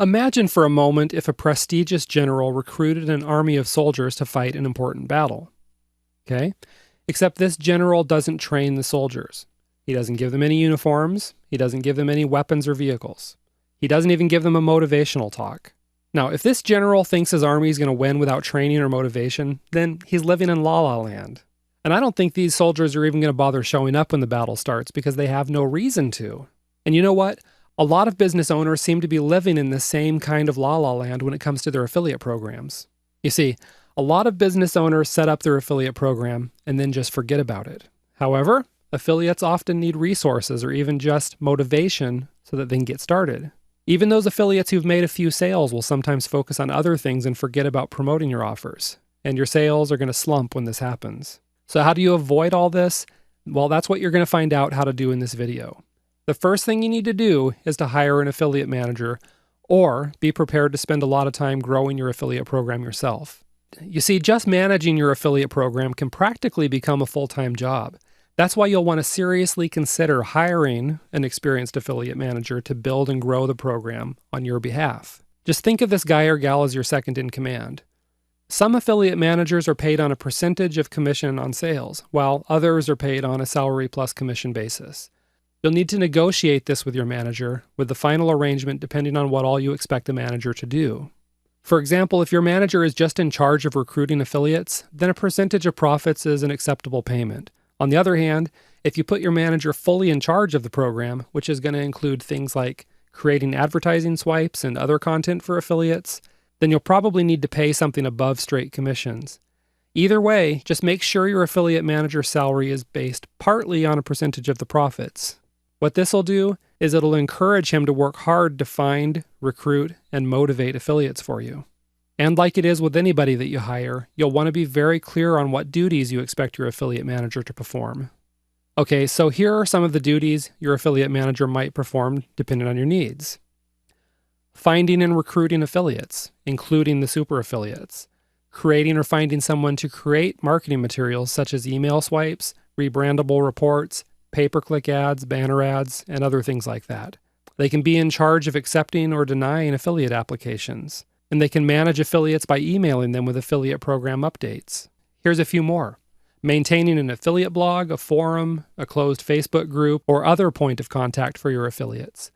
Imagine for a moment if a prestigious general recruited an army of soldiers to fight an important battle. Okay? Except this general doesn't train the soldiers. He doesn't give them any uniforms. He doesn't give them any weapons or vehicles. He doesn't even give them a motivational talk. Now, if this general thinks his army is going to win without training or motivation, then he's living in la-la land. And I don't think these soldiers are even going to bother showing up when the battle starts because they have no reason to. And you know what? A lot of business owners seem to be living in the same kind of la-la land when it comes to their affiliate programs. You see, a lot of business owners set up their affiliate program and then just forget about it. However, affiliates often need resources or even just motivation so that they can get started. Even those affiliates who've made a few sales will sometimes focus on other things and forget about promoting your offers. And your sales are going to slump when this happens. So how do you avoid all this? Well, that's what you're going to find out how to do in this video. The first thing you need to do is to hire an affiliate manager or be prepared to spend a lot of time growing your affiliate program yourself. You see, just managing your affiliate program can practically become a full-time job. That's why you'll want to seriously consider hiring an experienced affiliate manager to build and grow the program on your behalf. Just think of this guy or gal as your second in command. Some affiliate managers are paid on a percentage of commission on sales, while others are paid on a salary plus commission basis. You'll need to negotiate this with your manager, with the final arrangement depending on what all you expect the manager to do. For example, if your manager is just in charge of recruiting affiliates, then a percentage of profits is an acceptable payment. On the other hand, if you put your manager fully in charge of the program, which is going to include things like creating advertising swipes and other content for affiliates, then you'll probably need to pay something above straight commissions. Either way, just make sure your affiliate manager's salary is based partly on a percentage of the profits. What this will do is it'll encourage him to work hard to find, recruit, and motivate affiliates for you. And like it is with anybody that you hire, you'll want to be very clear on what duties you expect your affiliate manager to perform. Okay, so here are some of the duties your affiliate manager might perform depending on your needs. Finding and recruiting affiliates, including the super affiliates. Creating or finding someone to create marketing materials such as email swipes, rebrandable reports, pay-per-click ads, banner ads, and other things like that. They can be in charge of accepting or denying affiliate applications, and they can manage affiliates by emailing them with affiliate program updates. Here's a few more. Maintaining an affiliate blog, a forum, a closed Facebook group, or other point of contact for your affiliates.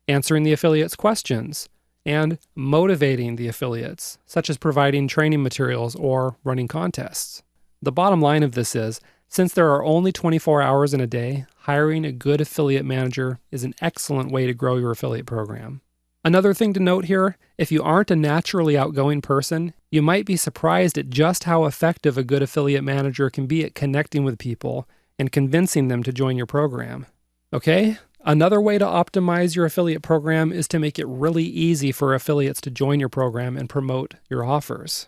Answering the affiliates' questions, and motivating the affiliates, such as providing training materials or running contests. The bottom line of this is, since there are only 24 hours in a day, hiring a good affiliate manager is an excellent way to grow your affiliate program. Another thing to note here, if you aren't a naturally outgoing person, you might be surprised at just how effective a good affiliate manager can be at connecting with people and convincing them to join your program. Okay? Another way to optimize your affiliate program is to make it really easy for affiliates to join your program and promote your offers.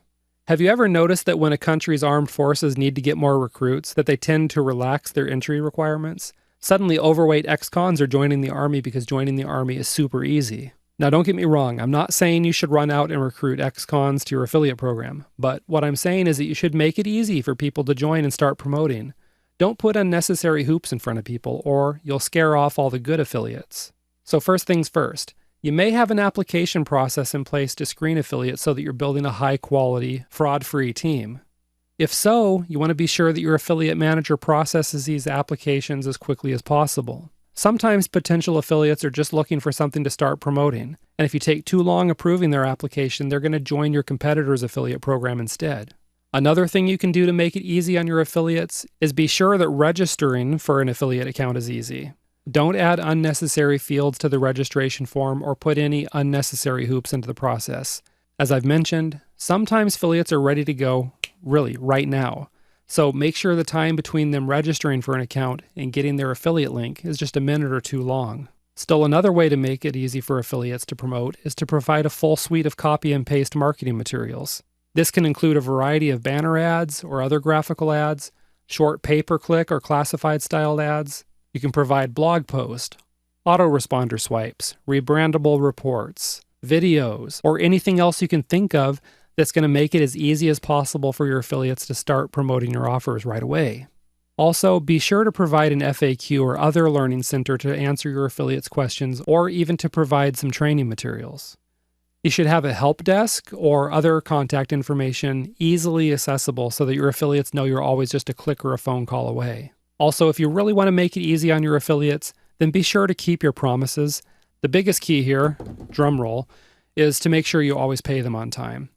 Have you ever noticed that when a country's armed forces need to get more recruits, that they tend to relax their entry requirements? Suddenly, overweight ex-cons are joining the army because joining the army is super easy. Now, don't get me wrong, I'm not saying you should run out and recruit ex-cons to your affiliate program, but what I'm saying is that you should make it easy for people to join and start promoting. Don't put unnecessary hoops in front of people, or you'll scare off all the good affiliates. So first things first, you may have an application process in place to screen affiliates so that you're building a high-quality, fraud-free team. If so, you want to be sure that your affiliate manager processes these applications as quickly as possible. Sometimes potential affiliates are just looking for something to start promoting, and if you take too long approving their application, they're going to join your competitor's affiliate program instead. Another thing you can do to make it easy on your affiliates is be sure that registering for an affiliate account is easy. Don't add unnecessary fields to the registration form or put any unnecessary hoops into the process. As I've mentioned, sometimes affiliates are ready to go, really, right now. So make sure the time between them registering for an account and getting their affiliate link is just a minute or two long. Still, another way to make it easy for affiliates to promote is to provide a full suite of copy and paste marketing materials. This can include a variety of banner ads or other graphical ads, short pay-per-click or classified styled ads. You can provide blog posts, autoresponder swipes, rebrandable reports, videos, or anything else you can think of that's going to make it as easy as possible for your affiliates to start promoting your offers right away. Also, be sure to provide an FAQ or other learning center to answer your affiliates' questions or even to provide some training materials. You should have a help desk or other contact information easily accessible so that your affiliates know you're always just a click or a phone call away. Also, if you really want to make it easy on your affiliates, then be sure to keep your promises. The biggest key here, drum roll, is to make sure you always pay them on time.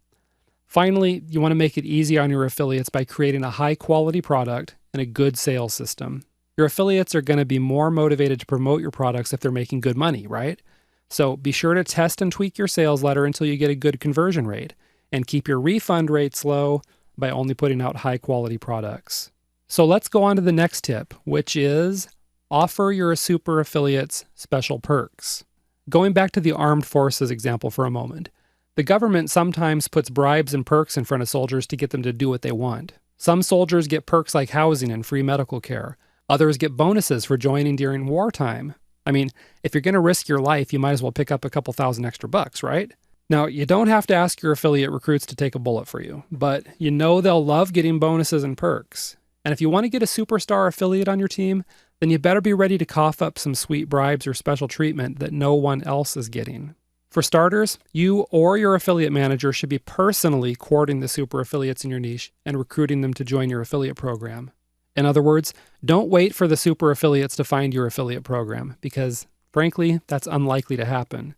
Finally, you want to make it easy on your affiliates by creating a high-quality product and a good sales system. Your affiliates are going to be more motivated to promote your products if they're making good money, right? So be sure to test and tweak your sales letter until you get a good conversion rate, and keep your refund rates low by only putting out high-quality products. So let's go on to the next tip, which is offer your super affiliates special perks. Going back to the armed forces example for a moment, the government sometimes puts bribes and perks in front of soldiers to get them to do what they want. Some soldiers get perks like housing and free medical care. Others get bonuses for joining during wartime. I mean, if you're going to risk your life, you might as well pick up a couple thousand extra bucks, right? Now, you don't have to ask your affiliate recruits to take a bullet for you, but you know they'll love getting bonuses and perks. And if you want to get a superstar affiliate on your team, then you better be ready to cough up some sweet bribes or special treatment that no one else is getting. For starters, you or your affiliate manager should be personally courting the super affiliates in your niche and recruiting them to join your affiliate program. In other words, don't wait for the super affiliates to find your affiliate program because, frankly, that's unlikely to happen.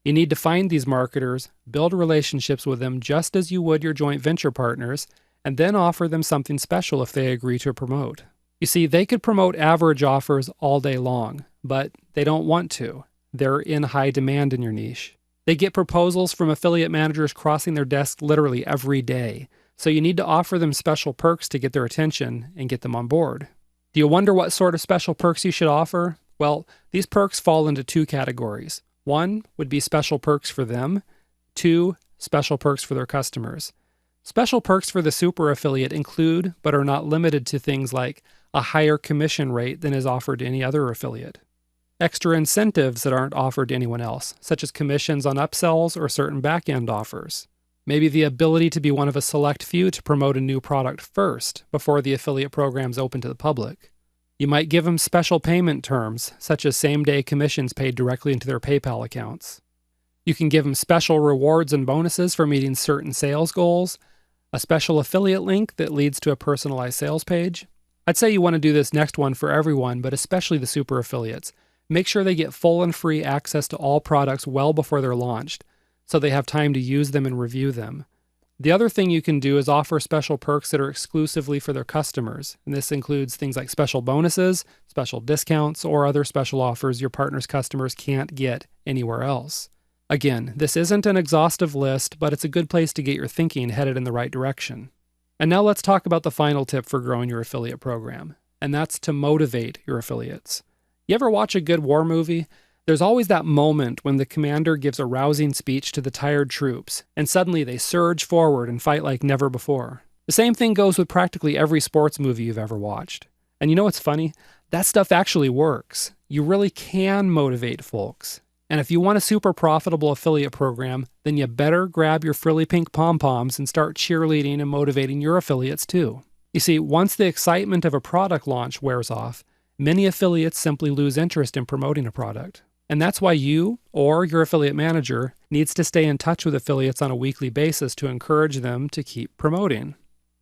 You need to find these marketers, build relationships with them just as you would your joint venture partners, and then offer them something special if they agree to promote. You see, they could promote average offers all day long, but they don't want to. They're in high demand in your niche. They get proposals from affiliate managers crossing their desk literally every day. So you need to offer them special perks to get their attention and get them on board. Do you wonder what sort of special perks you should offer? Well, these perks fall into two categories. One would be special perks for them. Two, special perks for their customers. Special perks for the super affiliate include, but are not limited to, things like a higher commission rate than is offered to any other affiliate. Extra incentives that aren't offered to anyone else, such as commissions on upsells or certain back-end offers. Maybe the ability to be one of a select few to promote a new product first before the affiliate program's open to the public. You might give them special payment terms, such as same-day commissions paid directly into their PayPal accounts. You can give them special rewards and bonuses for meeting certain sales goals, a special affiliate link that leads to a personalized sales page. I'd say you want to do this next one for everyone, but especially the super affiliates. Make sure they get full and free access to all products well before they're launched, so they have time to use them and review them. The other thing you can do is offer special perks that are exclusively for their customers, and this includes things like special bonuses, special discounts, or other special offers your partner's customers can't get anywhere else. Again, this isn't an exhaustive list, but it's a good place to get your thinking headed in the right direction. And now let's talk about the final tip for growing your affiliate program, and that's to motivate your affiliates. You ever watch a good war movie? There's always that moment when the commander gives a rousing speech to the tired troops, and suddenly they surge forward and fight like never before. The same thing goes with practically every sports movie you've ever watched. And you know what's funny? That stuff actually works. You really can motivate folks. And if you want a super profitable affiliate program, then you better grab your frilly pink pom-poms and start cheerleading and motivating your affiliates too. You see, once the excitement of a product launch wears off, many affiliates simply lose interest in promoting a product. And that's why you, or your affiliate manager, needs to stay in touch with affiliates on a weekly basis to encourage them to keep promoting.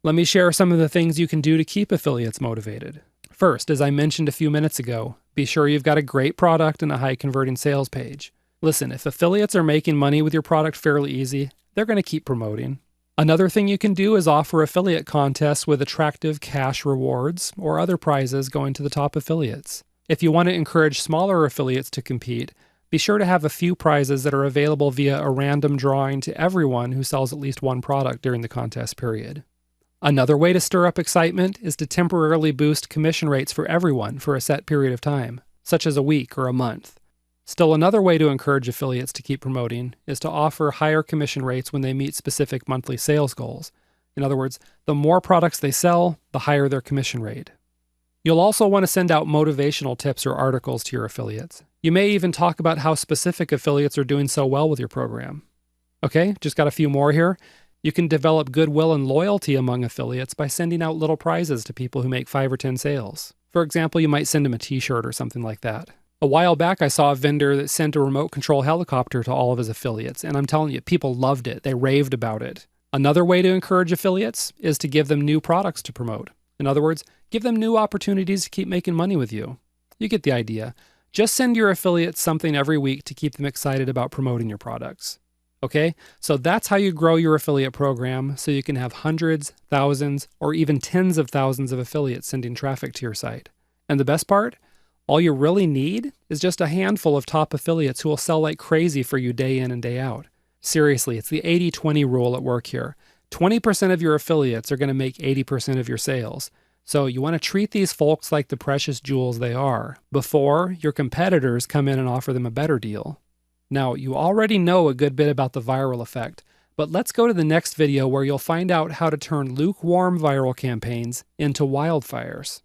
Let me share some of the things you can do to keep affiliates motivated. First, as I mentioned a few minutes ago, be sure you've got a great product and a high-converting sales page. Listen, if affiliates are making money with your product fairly easy, they're going to keep promoting. Another thing you can do is offer affiliate contests with attractive cash rewards or other prizes going to the top affiliates. If you want to encourage smaller affiliates to compete, be sure to have a few prizes that are available via a random drawing to everyone who sells at least one product during the contest period. Another way to stir up excitement is to temporarily boost commission rates for everyone for a set period of time, such as a week or a month. Still, another way to encourage affiliates to keep promoting is to offer higher commission rates when they meet specific monthly sales goals. In other words, the more products they sell, the higher their commission rate. You'll also want to send out motivational tips or articles to your affiliates. You may even talk about how specific affiliates are doing so well with your program. Okay, just got a few more here. You can develop goodwill and loyalty among affiliates by sending out little prizes to people who make 5 or 10 sales. For example, you might send them a t-shirt or something like that. A while back, I saw a vendor that sent a remote control helicopter to all of his affiliates, and I'm telling you, people loved it. They raved about it. Another way to encourage affiliates is to give them new products to promote. In other words, give them new opportunities to keep making money with you. You get the idea. Just send your affiliates something every week to keep them excited about promoting your products. Okay, so that's how you grow your affiliate program so you can have hundreds, thousands, or even tens of thousands of affiliates sending traffic to your site. And the best part? All you really need is just a handful of top affiliates who will sell like crazy for you day in and day out. Seriously, it's the 80-20 rule at work here. 20% of your affiliates are going to make 80% of your sales. So you want to treat these folks like the precious jewels they are before your competitors come in and offer them a better deal. Now, you already know a good bit about the viral effect, but let's go to the next video where you'll find out how to turn lukewarm viral campaigns into wildfires.